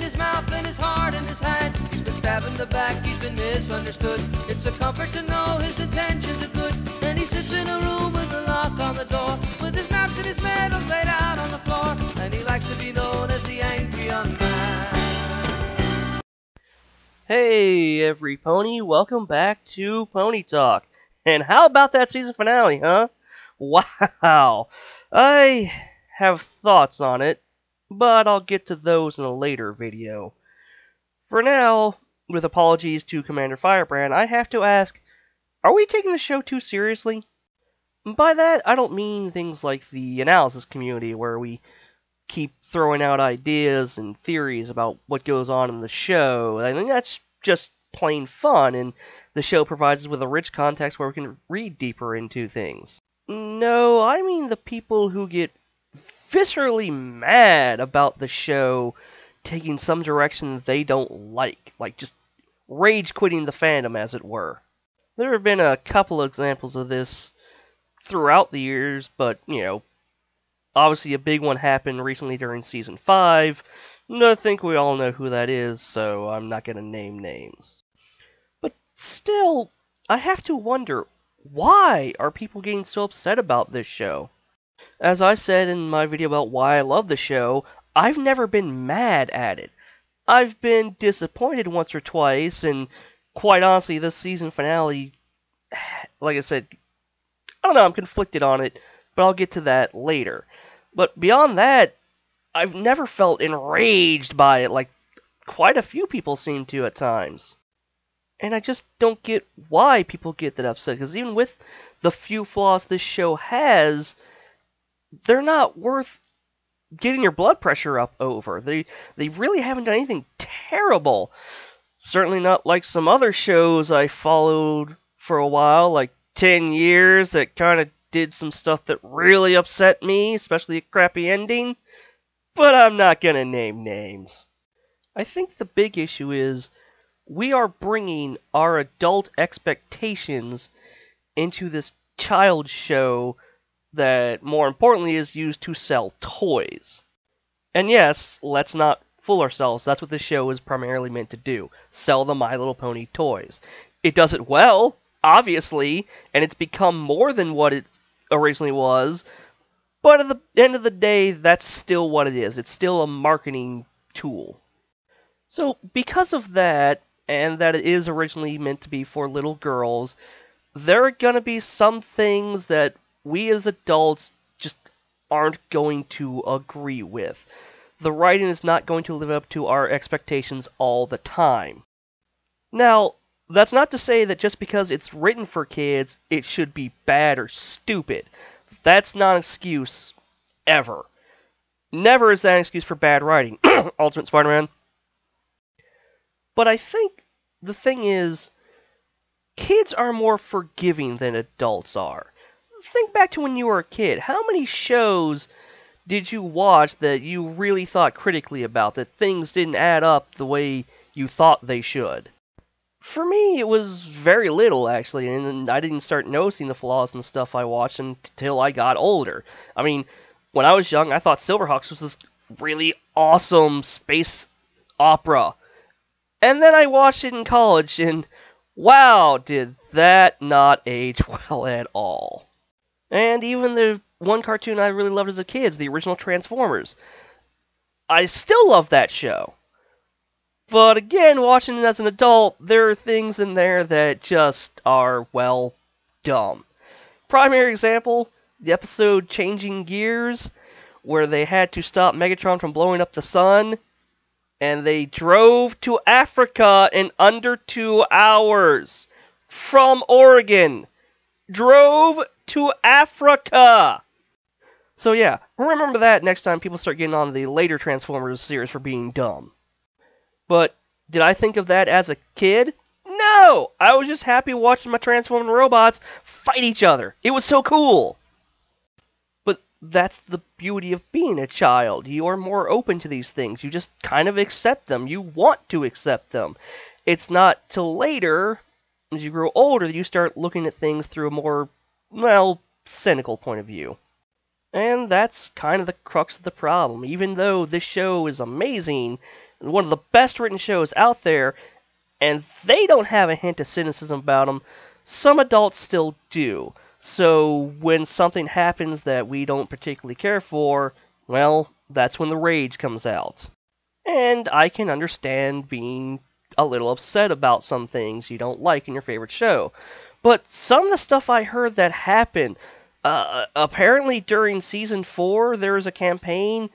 his mouth and his heart in his hand. He's been stabbed in the back, he's been misunderstood. It's a comfort to know his intentions are good. And he sits in a room with a lock on the door, with his maps and his medals laid out on the floor. And he likes to be known as the angry young man. Hey every pony, welcome back to Pony Talk. And how about that season finale, huh? Wow! I have thoughts on it, but I'll get to those in a later video. For now, with apologies to Commander Firebrand, I have to ask, are we taking the show too seriously? By that, I don't mean things like the analysis community, where we keep throwing out ideas and theories about what goes on in the show. I think that's just plain fun, and the show provides us with a rich context where we can read deeper into things. No, I mean the people who get viscerally mad about the show taking some direction that they don't like just rage quitting the fandom, as it were. There have been a couple of examples of this throughout the years, but, obviously a big one happened recently during Season 5. I think we all know who that is, so I'm not going to name names. But still, I have to wonder, why are people getting so upset about this show? As I said in my video about why I love the show, I've never been mad at it. I've been disappointed once or twice, and quite honestly, this season finale, like I said, I don't know, I'm conflicted on it, but I'll get to that later. But beyond that, I've never felt enraged by it like quite a few people seem to at times. And I just don't get why people get that upset, because even with the few flaws this show has, they're not worth getting your blood pressure up over. They really haven't done anything terrible. Certainly not like some other shows I followed for a while, like 10 years, that kind of did some stuff that really upset me, especially a crappy ending. But I'm not going to name names. I think the big issue is we are bringing our adult expectations into this child show that, more importantly, is used to sell toys. And yes, let's not fool ourselves, that's what this show is primarily meant to do. Sell the My Little Pony toys. It does it well, obviously, and it's become more than what it originally was, but at the end of the day, that's still what it is. It's still a marketing tool. So, because of that, and that it is originally meant to be for little girls, there are going to be some things that we as adults just aren't going to agree with. The writing is not going to live up to our expectations all the time. Now, that's not to say that just because it's written for kids, it should be bad or stupid. That's not an excuse, ever. Never is that an excuse for bad writing. Ultimate Spider-Man. But I think the thing is, kids are more forgiving than adults are. Think back to when you were a kid. How many shows did you watch that you really thought critically about, that things didn't add up the way you thought they should? For me, it was very little, actually, and I didn't start noticing the flaws in the stuff I watched until I got older. I mean, when I was young, I thought Silverhawks was this really awesome space opera. And then I watched it in college, and wow, did that not age well at all. And even the one cartoon I really loved as a kid, the original Transformers. I still love that show. But again, watching it as an adult, there are things in there that just are, well, dumb. Primary example, the episode Changing Gears, where they had to stop Megatron from blowing up the sun, and they drove to Africa in under 2 hours. From Oregon. Drove to Africa! So yeah, remember that next time people start getting on the later Transformers series for being dumb. But did I think of that as a kid? No! I was just happy watching my transforming robots fight each other. It was so cool! But that's the beauty of being a child. You are more open to these things. You just kind of accept them. You want to accept them. It's not till later, as you grow older, that you start looking at things through a more, well, cynical point of view. And that's kind of the crux of the problem. Even though this show is amazing, one of the best written shows out there, and they don't have a hint of cynicism about them. Some adults still do. So when something happens that we don't particularly care for, well, that's when the rage comes out. And I can understand being a little upset about some things you don't like in your favorite show. But some of the stuff I heard that happened, apparently during season 4, there was a campaign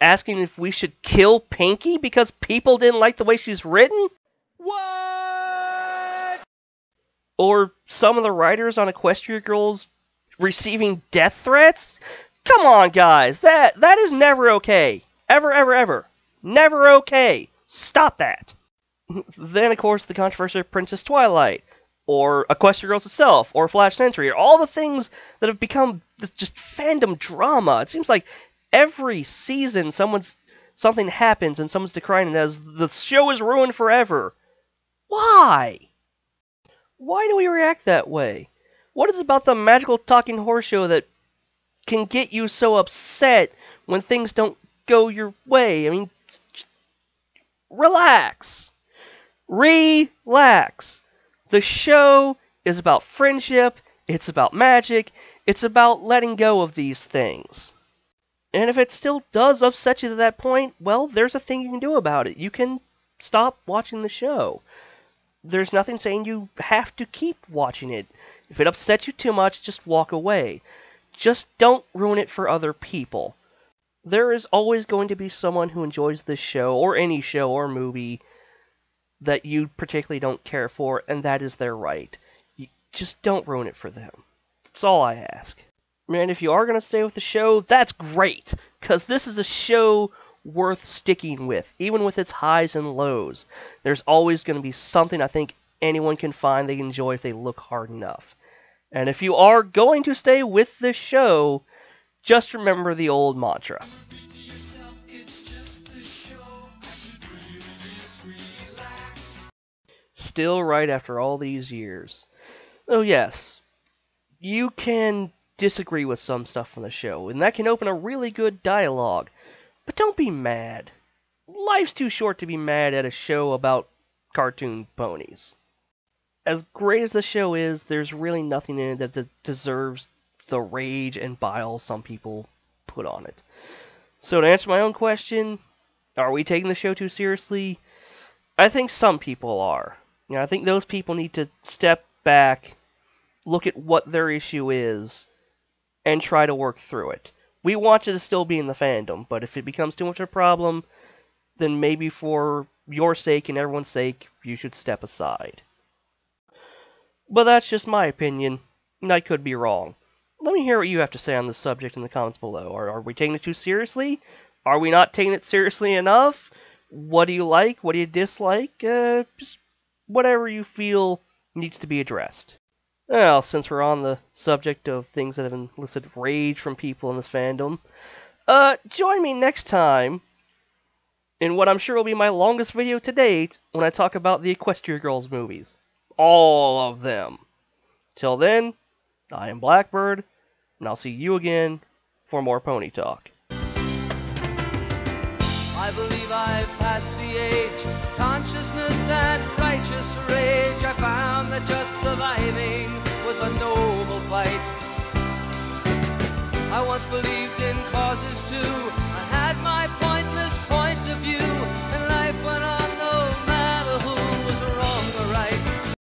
asking if we should kill Pinky because people didn't like the way she's written? What? Or some of the writers on Equestria Girls receiving death threats? Come on, guys, that is never okay. Ever, ever, ever. Never okay. Stop that. Then, of course, the controversy of Princess Twilight, or Equestria Girls itself, or Flash Sentry, or all the things that have become just fandom drama. It seems like every season something happens and someone's decrying it as the show is ruined forever. Why? Why do we react that way? What is it about the magical talking horse show that can get you so upset when things don't go your way? I mean, relax. Relax. The show is about friendship, it's about magic, it's about letting go of these things. And if it still does upset you to that point, well, there's a thing you can do about it. You can stop watching the show. There's nothing saying you have to keep watching it. If it upsets you too much, just walk away. Just don't ruin it for other people. There is always going to be someone who enjoys this show, or any show or movie, that you particularly don't care for, and that is their right. You just don't ruin it for them. That's all I ask. And if you are going to stay with the show, that's great, because this is a show worth sticking with, even with its highs and lows. There's always going to be something I think anyone can find they enjoy if they look hard enough. And if you are going to stay with this show, just remember the old mantra. Still right after all these years. Oh yes, you can disagree with some stuff on the show, and that can open a really good dialogue. But don't be mad. Life's too short to be mad at a show about cartoon ponies. As great as the show is, there's really nothing in it that deserves the rage and bile some people put on it. So to answer my own question, are we taking the show too seriously? I think some people are. You know, I think those people need to step back, look at what their issue is, and try to work through it. We want you to still be in the fandom, but if it becomes too much of a problem, then maybe for your sake and everyone's sake, you should step aside. But that's just my opinion, and I could be wrong. Let me hear what you have to say on this subject in the comments below. Are we taking it too seriously? Are we not taking it seriously enough? What do you like? What do you dislike? Just whatever you feel needs to be addressed. Well, since we're on the subject of things that have elicited rage from people in this fandom, join me next time in what I'm sure will be my longest video to date when I talk about the Equestria Girls movies. All of them. Till then, I am Blackbird, and I'll see you again for more Pony Talk. I believe I've passed the age, consciousness and righteous rage. I found that just surviving was a noble fight. I once believed in causes too,